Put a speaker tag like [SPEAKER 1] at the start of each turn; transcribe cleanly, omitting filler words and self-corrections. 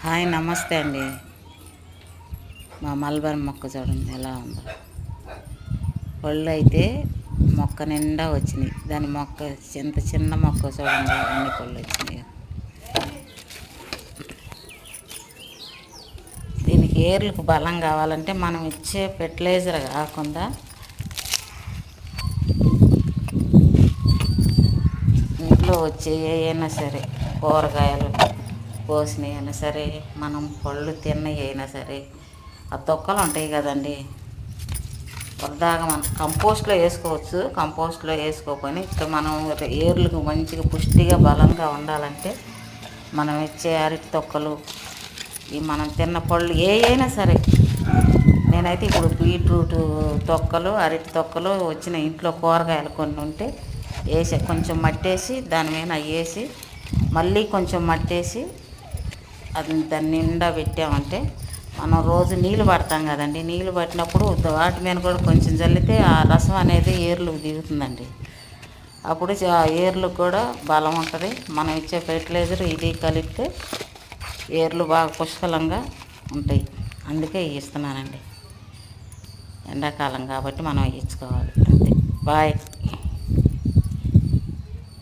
[SPEAKER 1] Hi నమస్తే అండి. మా మల్బరీ మొక్క చూడండి ఎలా ఉందో. పళ్ళు అయితే మొక్క నిండా వచ్చినాయి. దాని మొక్క చిన్న మొక్క చూడండి ఎన్ని పళ్ళు వచ్చినాయి. దీనికి ఏర్లకు బలం కావాలంటే మనం ఇచ్చే ఫెర్టిలైజర్ కాకుండా ఇంట్లో వచ్చే అయినా సరే కూరగాయలు కోసినవి అయినా సరే మనం పళ్ళు తిన్నవి అయినా సరే ఆ తొక్కలు ఉంటాయి కదండి, వద్దాగా మనం కంపోస్ట్లో వేసుకోవచ్చు. కంపోస్ట్లో వేసుకోకొని ఇక్కడ మనం ఏర్లకు మంచిగా పుష్టిగా బలంగా ఉండాలంటే మనం ఇచ్చే అరటి తొక్కలు, ఈ మనం తిన్న పళ్ళు ఏ అయినా సరే, నేనైతే ఇప్పుడు బీట్రూట్ తొక్కలు అరటి తొక్కలు వచ్చిన ఇంట్లో కూరగాయలు కొన్ని ఉంటే వేసి కొంచెం మట్టేసి దాని మీద వేసి మళ్ళీ కొంచెం మట్టేసి అది దాన్ని నిండా పెట్టామంటే మనం రోజు నీళ్ళు పడతాం కదండి, నీళ్ళు పట్టినప్పుడు వాటి మీద కూడా కొంచెం చల్లితే ఆ రసం అనేది ఏర్లకు దిగుతుందండి. అప్పుడు ఆ ఏర్లకు కూడా బలం ఉంటుంది. మనం ఇచ్చే ఫెర్టిలైజర్ ఇది కలిపితే ఏర్లు బాగా పుష్కలంగా ఉంటాయి. అందుకే ఇస్తున్నానండి. ఎండాకాలం కాబట్టి మనం ఇచ్చుకోవాలి అంతే. బాయ్.